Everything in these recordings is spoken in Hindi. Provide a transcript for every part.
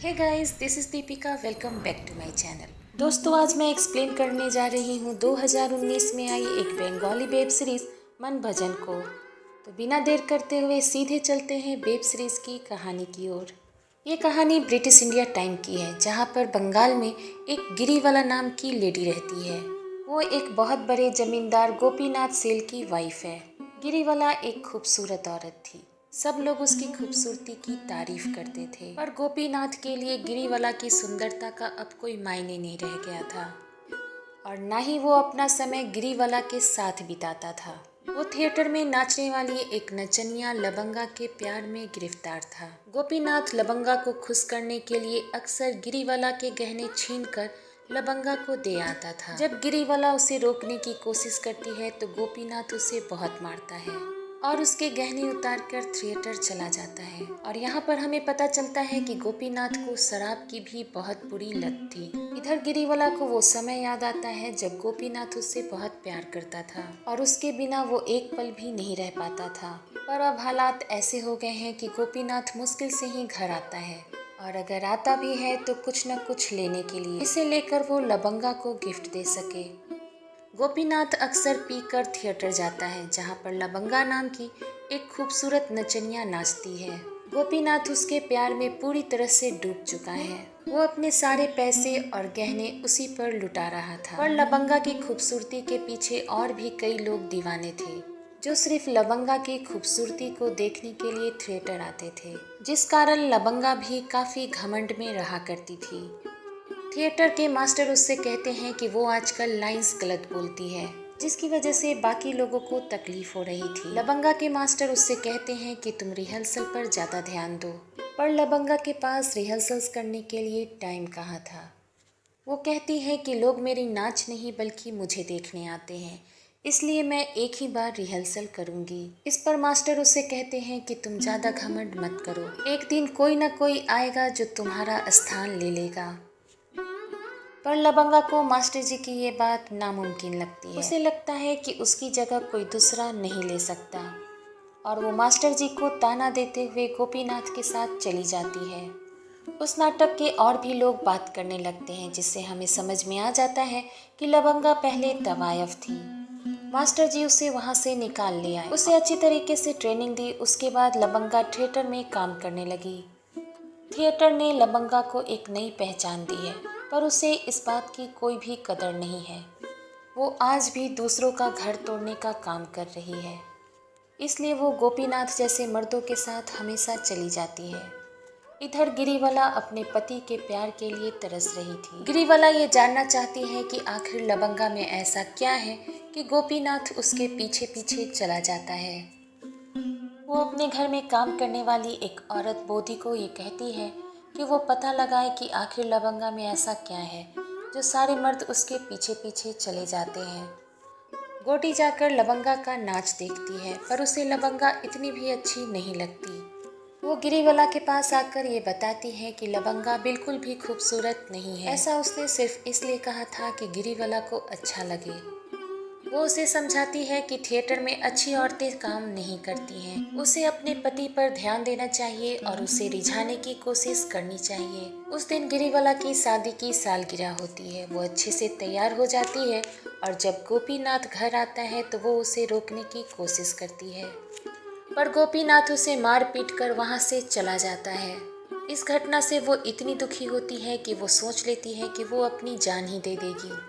Hey guys, this is Deepika. Welcome back to my channel. दोस्तों, आज मैं एक्सप्लेन करने जा रही हूँ 2019 में आई एक बंगाली वेब सीरीज़ मन भजन को। तो बिना देर करते हुए सीधे चलते हैं वेब सीरीज़ की कहानी की ओर। ये कहानी ब्रिटिश इंडिया टाइम की है, जहाँ पर बंगाल में एक गिरीवाला नाम की लेडी रहती है। वो एक बहुत बड़े जमींदार गोपीनाथ सेल की वाइफ है। गिरीवाला एक खूबसूरत औरत थी। सब लोग उसकी खूबसूरती की तारीफ करते थे, पर गोपीनाथ के लिए गिरीवाला की सुंदरता का अब कोई मायने नहीं रह गया था और ना ही वो अपना समय गिरीवाला के साथ बिताता था। वो थिएटर में नाचने वाली एक नचनिया लबंगा के प्यार में गिरफ्तार था। गोपीनाथ लबंगा को खुश करने के लिए अक्सर गिरीवाला के गहने छीनकर लबंगा को दे आता था। जब गिरीवाला उसे रोकने की कोशिश करती है तो गोपीनाथ उसे बहुत मारता है और उसके गहने उतार कर थिएटर चला जाता है। और यहाँ पर हमें पता चलता है कि गोपीनाथ को शराब की भी बहुत बुरी लत थी। इधर गिरीवाला को वो समय याद आता है जब गोपीनाथ उससे बहुत प्यार करता था और उसके बिना वो एक पल भी नहीं रह पाता था। पर अब हालात ऐसे हो गए हैं कि गोपीनाथ मुश्किल से ही घर आता है और अगर आता भी है तो कुछ न कुछ लेने के लिए, इसे लेकर वो लबंगा को गिफ्ट दे सके। गोपीनाथ अक्सर पीकर थिएटर जाता है, जहाँ पर लबंगा नाम की एक खूबसूरत नचनिया नाचती है। गोपीनाथ उसके प्यार में पूरी तरह से डूब चुका है। वो अपने सारे पैसे और गहने उसी पर लुटा रहा था, पर लबंगा की खूबसूरती के पीछे और भी कई लोग दीवाने थे, जो सिर्फ लबंगा की खूबसूरती को देखने के लिए थिएटर आते थे, जिस कारण लबंगा भी काफी घमंड में रहा करती थी। थिएटर के मास्टर उससे कहते हैं कि वो आजकल लाइंस गलत बोलती है, जिसकी वजह से बाकी लोगों को तकलीफ हो रही थी। लबंगा के मास्टर उससे कहते हैं कि तुम रिहर्सल पर ज़्यादा ध्यान दो, पर लबंगा के पास रिहर्सल्स करने के लिए टाइम कहाँ था। वो कहती है कि लोग मेरी नाच नहीं बल्कि मुझे देखने आते हैं, इसलिए मैं एक ही बार रिहर्सल करूंगी। इस पर मास्टर उससे कहते हैं कि तुम ज़्यादा घमंड मत करो, एक दिन कोई ना कोई आएगा जो तुम्हारा स्थान ले लेगा। पर लबंगा को मास्टर जी की ये बात नामुमकिन लगती है। उसे लगता है कि उसकी जगह कोई दूसरा नहीं ले सकता और वो मास्टर जी को ताना देते हुए गोपीनाथ के साथ चली जाती है। उस नाटक के और भी लोग बात करने लगते हैं, जिससे हमें समझ में आ जाता है कि लबंगा पहले तवायफ थी। मास्टर जी उसे वहाँ से निकाल ले आए, उसे अच्छी तरीके से ट्रेनिंग दी। उसके बाद लबंगा थिएटर में काम करने लगी। थिएटर ने लबंगा को एक नई पहचान दी है, पर उसे इस बात की कोई भी कदर नहीं है। वो आज भी दूसरों का घर तोड़ने का काम कर रही है, इसलिए वो गोपीनाथ जैसे मर्दों के साथ हमेशा चली जाती है। इधर गिरीवाला अपने पति के प्यार के लिए तरस रही थी। गिरीवाला ये जानना चाहती है कि आखिर लबंगा में ऐसा क्या है कि गोपीनाथ उसके पीछे पीछे चला जाता है। वो अपने घर में काम करने वाली एक औरत बोधी को ये कहती है कि वो पता लगाए कि आखिर लबंगा में ऐसा क्या है जो सारे मर्द उसके पीछे पीछे चले जाते हैं। गोटी जाकर लबंगा का नाच देखती है, पर उसे लबंगा इतनी भी अच्छी नहीं लगती। वो गिरीवाला के पास आकर ये बताती है कि लबंगा बिल्कुल भी खूबसूरत नहीं है, ऐसा उसने सिर्फ इसलिए कहा था कि गिरीवाला को अच्छा लगे। वो उसे समझाती है कि थिएटर में अच्छी औरतें काम नहीं करती हैं। उसे अपने पति पर ध्यान देना चाहिए और उसे रिझाने की कोशिश करनी चाहिए। उस दिन गिरीवाला की शादी की सालगिरह होती है। वो अच्छे से तैयार हो जाती है और जब गोपीनाथ घर आता है तो वो उसे रोकने की कोशिश करती है, पर गोपीनाथ उसे मार पीट कर वहाँ से चला जाता है। इस घटना से वो इतनी दुखी होती है कि वो सोच लेती है कि वो अपनी जान ही दे देगी।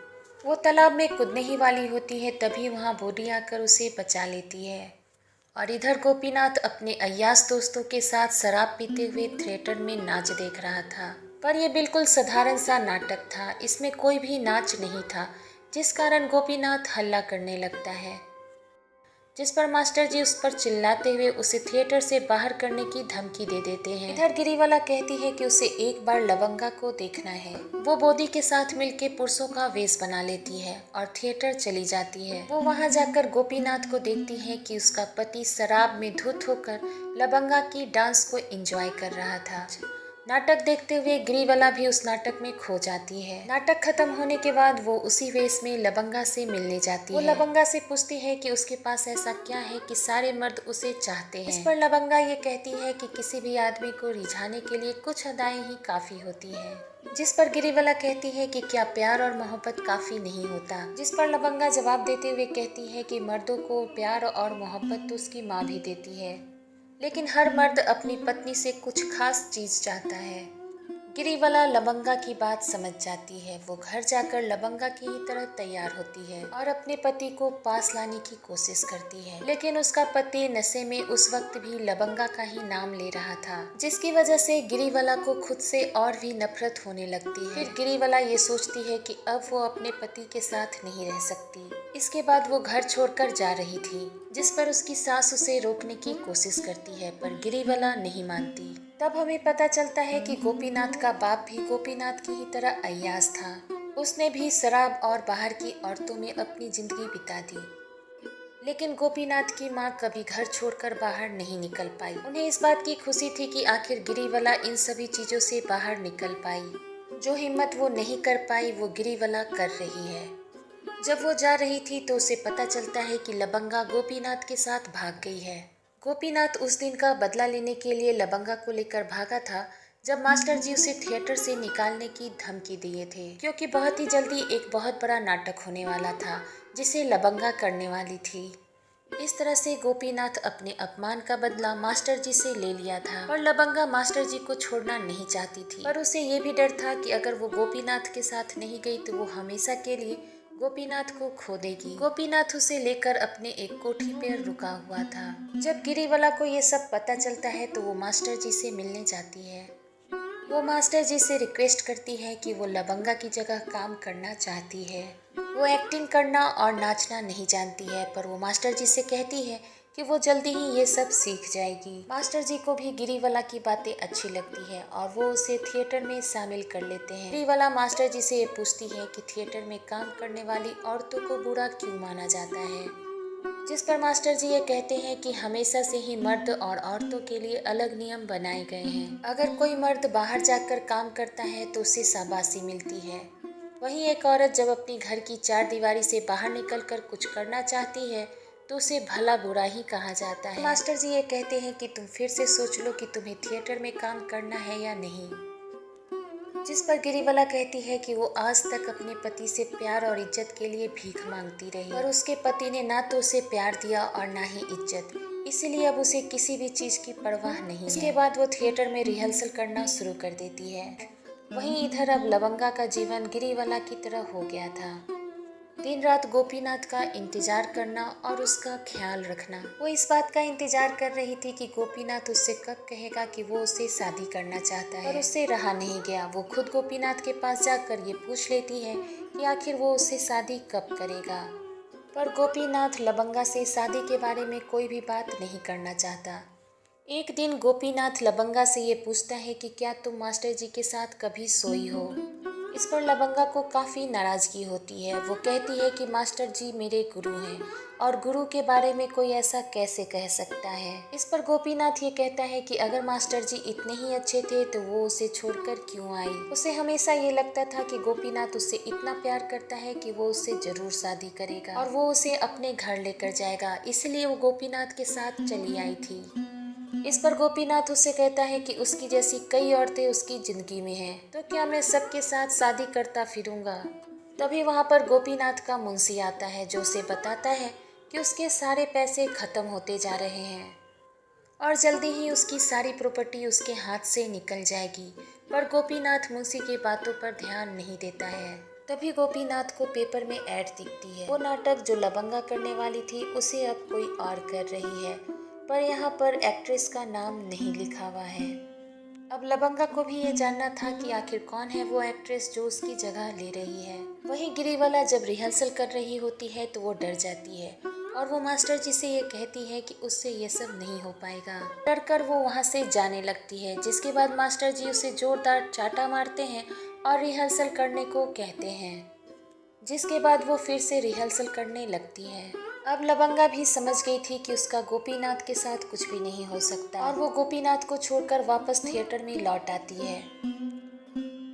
वो तालाब में कूदने ही वाली होती है, तभी वहाँ बोडी आकर उसे बचा लेती है। और इधर गोपीनाथ अपने अय्यास दोस्तों के साथ शराब पीते हुए थिएटर में नाच देख रहा था, पर यह बिल्कुल साधारण सा नाटक था, इसमें कोई भी नाच नहीं था, जिस कारण गोपीनाथ हल्ला करने लगता है, जिस पर मास्टर जी उस पर चिल्लाते हुए उसे थिएटर से बाहर करने की धमकी दे देते हैं। इधर गिरीवाला कहती है कि उसे एक बार लबंगा को देखना है। वो बोधी के साथ मिलकर पुरुषों का वेश बना लेती है और थिएटर चली जाती है। वो वहां जाकर गोपीनाथ को देखती है कि उसका पति शराब में धुत होकर लबंगा की डांस को एंजॉय कर रहा था। नाटक देखते हुए गिरीवाला भी उस नाटक में खो जाती है। नाटक खत्म होने के बाद वो उसी वेश में लबंगा से मिलने जाती है। वो लबंगा से पूछती है कि उसके पास ऐसा क्या है कि सारे मर्द उसे चाहते हैं। इस पर लबंगा ये कहती है कि किसी भी आदमी को रिझाने के लिए कुछ अदाएं ही काफी होती है। जिस पर गिरीवाला कहती है कि क्या प्यार और मोहब्बत काफी नहीं होता। जिस पर लबंगा जवाब देते हुए कहती है कि मर्दों को प्यार और मोहब्बत तो उसकी माँ भी देती है, लेकिन हर मर्द अपनी पत्नी से कुछ खास चीज चाहता है। गिरीवाला लबंगा की बात समझ जाती है। वो घर जाकर लबंगा की ही तरह तैयार होती है और अपने पति को पास लाने की कोशिश करती है, लेकिन उसका पति नशे में उस वक्त भी लबंगा का ही नाम ले रहा था, जिसकी वजह से गिरीवाला को खुद से और भी नफरत होने लगती है। फिर गिरीवाला ये सोचती है कि अब वो अपने पति के साथ नहीं रह सकती। इसके बाद वो घर छोड़कर जा रही थी, जिस पर उसकी सास उसे रोकने की कोशिश करती है, पर गिरीवाला नहीं मानती। तब हमें पता चलता है कि गोपीनाथ का बाप भी गोपीनाथ की ही तरह अय्याश था। उसने भी शराब और बाहर की औरतों में अपनी जिंदगी बिता दी, लेकिन गोपीनाथ की माँ कभी घर छोड़कर बाहर नहीं निकल पाई। उन्हें इस बात की खुशी थी कि आखिर गिरीवाला इन सभी चीजों से बाहर निकल पाई। जो हिम्मत वो नहीं कर पाई वो गिरीवाला कर रही है। जब वो जा रही थी तो उसे पता चलता है कि लबंगा गोपीनाथ के साथ भाग गई है। गोपीनाथ उस दिन का बदला लेने के लिए लबंगा को लेकर भागा था, जब मास्टर जी उसे थिएटर से निकालने की धमकी दिए थे, क्योंकि बहुत ही जल्दी एक बहुत बड़ा नाटक होने वाला था जिसे लबंगा करने वाली थी। इस तरह से गोपीनाथ अपने अपमान का बदला मास्टर जी से ले लिया था, और लबंगा मास्टर जी को छोड़ना नहीं चाहती थी, पर उसे ये भी डर था कि अगर वो गोपीनाथ के साथ नहीं गई तो वो हमेशा के लिए गोपीनाथ को खो देगी। गोपीनाथ उसे लेकर अपने एक कोठी पर रुका हुआ था। जब गिरीवाला को ये सब पता चलता है तो वो मास्टर जी से मिलने जाती है। वो मास्टर जी से रिक्वेस्ट करती है कि वो लबंगा की जगह काम करना चाहती है। वो एक्टिंग करना और नाचना नहीं जानती है, पर वो मास्टर जी से कहती है कि वो जल्दी ही ये सब सीख जाएगी। मास्टर जी को भी गिरीवाला की बातें अच्छी लगती है और वो उसे थिएटर में शामिल कर लेते हैं। गिरीवाला मास्टर जी से ये पूछती है कि थिएटर में काम करने वाली औरतों को बुरा क्यों माना जाता है, जिस पर मास्टर जी ये कहते हैं कि हमेशा से ही मर्द और औरतों के लिए अलग नियम बनाए गए हैं। अगर कोई मर्द बाहर जाकर काम करता है तो उसे शाबाशी मिलती है, वहीं एक औरत जब अपनी घर की चार दीवारी से बाहर निकलकर कुछ करना चाहती है तो उसे भला बुरा ही कहा जाता है। मास्टर जी ये कहते हैं कि तुम फिर से सोच लो कि तुम्हें थिएटर में काम करना है या नहीं, जिस पर गिरीवाला कहती है कि वो आज तक अपने पति से प्यार और इज्जत के लिए भीख मांगती रही, और उसके पति ने ना तो उसे प्यार दिया और ना ही इज्जत, इसीलिए अब उसे किसी भी चीज की परवाह नहीं है। इसके बाद वो थिएटर में रिहर्सल करना शुरू कर देती है। वहीं इधर अब लबंगा का जीवन गिरीवाला की तरह हो गया था। दिन रात गोपीनाथ का इंतजार करना और उसका ख्याल रखना। वो इस बात का इंतजार कर रही थी कि गोपीनाथ उससे कब कहेगा कि वो उससे शादी करना चाहता है, और उससे रहा नहीं गया। वो खुद गोपीनाथ के पास जाकर ये पूछ लेती है कि आखिर वो उससे शादी कब करेगा, पर गोपीनाथ लबंगा से शादी के बारे में कोई भी बात नहीं करना चाहता। एक दिन गोपीनाथ लबंगा से ये पूछता है कि क्या तुम मास्टर जी के साथ कभी सोई हो। इस पर लबंगा को काफ़ी नाराज़गी होती है। वो कहती है कि मास्टर जी मेरे गुरु हैं और गुरु के बारे में कोई ऐसा कैसे कह सकता है। इस पर गोपीनाथ ये कहता है कि अगर मास्टर जी इतने ही अच्छे थे तो वो उसे छोड़कर क्यों आई। उसे हमेशा ये लगता था कि गोपीनाथ उससे इतना प्यार करता है कि वो उससे जरूर शादी करेगा और वो उसे अपने घर लेकर जाएगा, इसलिए वो गोपीनाथ के साथ चली आई थी। इस पर गोपीनाथ उससे कहता है कि उसकी जैसी कई औरतें उसकी जिंदगी में हैं, तो क्या मैं सबके साथ शादी करता फिरूंगा। तभी वहां पर गोपीनाथ का मुंशी आता है, जो उसे बताता है कि उसके सारे पैसे खत्म होते जा रहे हैं और जल्दी ही उसकी सारी प्रॉपर्टी उसके हाथ से निकल जाएगी। पर गोपीनाथ मुंशी की बातों पर ध्यान नहीं देता है। तभी गोपीनाथ को पेपर में ऐड दिखती है। वो नाटक जो लबंगा करने वाली थी उसे अब कोई और कर रही है, पर यहाँ पर एक्ट्रेस का नाम नहीं लिखा हुआ है। अब लबंगा को भी ये जानना था कि आखिर कौन है वो एक्ट्रेस जो उसकी जगह ले रही है। वहीं गिरीवाला जब रिहर्सल कर रही होती है तो वो डर जाती है और वो मास्टर जी से ये कहती है कि उससे ये सब नहीं हो पाएगा। डर कर वो वहाँ से जाने लगती है, जिसके बाद मास्टर जी उसे जोरदार चाटा मारते हैं और रिहर्सल करने को कहते हैं, जिसके बाद वो फिर से रिहर्सल करने लगती है। अब लबंगा भी समझ गई थी कि उसका गोपीनाथ के साथ कुछ भी नहीं हो सकता और वो गोपीनाथ को छोड़कर वापस थिएटर में लौट आती है।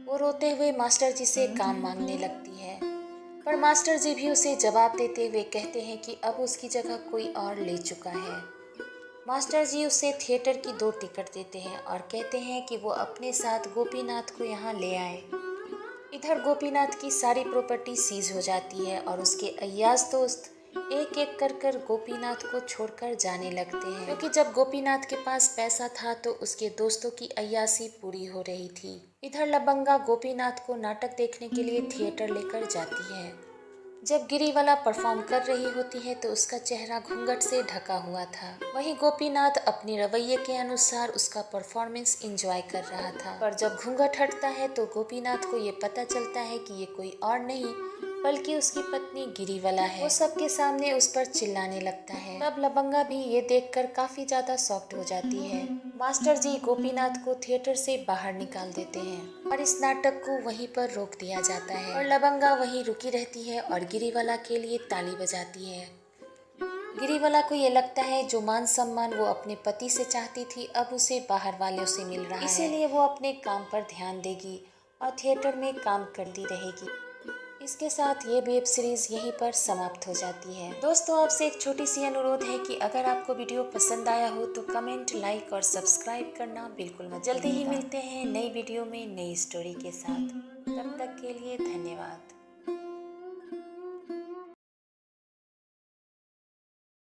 वो रोते हुए मास्टर जी से काम मांगने लगती है, पर मास्टर जी भी उसे जवाब देते हुए कहते हैं कि अब उसकी जगह कोई और ले चुका है। मास्टर जी उसे थिएटर की 2 टिकट देते हैं और कहते हैं कि वो अपने साथ गोपीनाथ को यहाँ ले आए। इधर गोपीनाथ की सारी प्रॉपर्टी सीज हो जाती है और उसके अय्याज दोस्त एक एक कर गोपीनाथ को छोड़कर जाने लगते हैं, क्योंकि जब गोपीनाथ के पास पैसा था तो उसके दोस्तों की अय्यासी पूरी हो रही थी। इधर लबंगा गोपीनाथ को नाटक देखने के लिए थिएटर लेकर जाती है। जब गिरीवाला परफॉर्म कर रही होती है तो उसका चेहरा घूंघट से ढका हुआ था। वहीं गोपीनाथ अपने रवैये के अनुसार उसका परफॉर्मेंस एंजॉय कर रहा था, पर जब घूंघट हटता है तो गोपीनाथ को ये पता चलता है कि ये कोई और नहीं बल्कि उसकी पत्नी गिरीवाला है। वो सबके सामने उस पर चिल्लाने लगता है। तब लबंगा भी ये देखकर काफी ज्यादा शॉक्ड हो जाती है। मास्टर जी गोपीनाथ को थिएटर से बाहर निकाल देते हैं और इस नाटक को वहीं पर रोक दिया जाता है और लबंगा वहीं रुकी रहती है और गिरीवाला के लिए ताली बजाती है। गिरीवाला को ये लगता है जो मान सम्मान वो अपने पति से चाहती थी अब उसे बाहर वालों से मिल रहा है, इसीलिए वो अपने काम पर ध्यान देगी और थिएटर में काम करती रहेगी। इसके साथ ये वेब सीरीज यहीं पर समाप्त हो जाती है। दोस्तों, आपसे एक छोटी सी अनुरोध है कि अगर आपको वीडियो पसंद आया हो तो कमेंट, लाइक और सब्सक्राइब करना बिल्कुल मत। जल्दी ही मिलते हैं नई वीडियो में नई स्टोरी के साथ। तब तक के लिए धन्यवाद।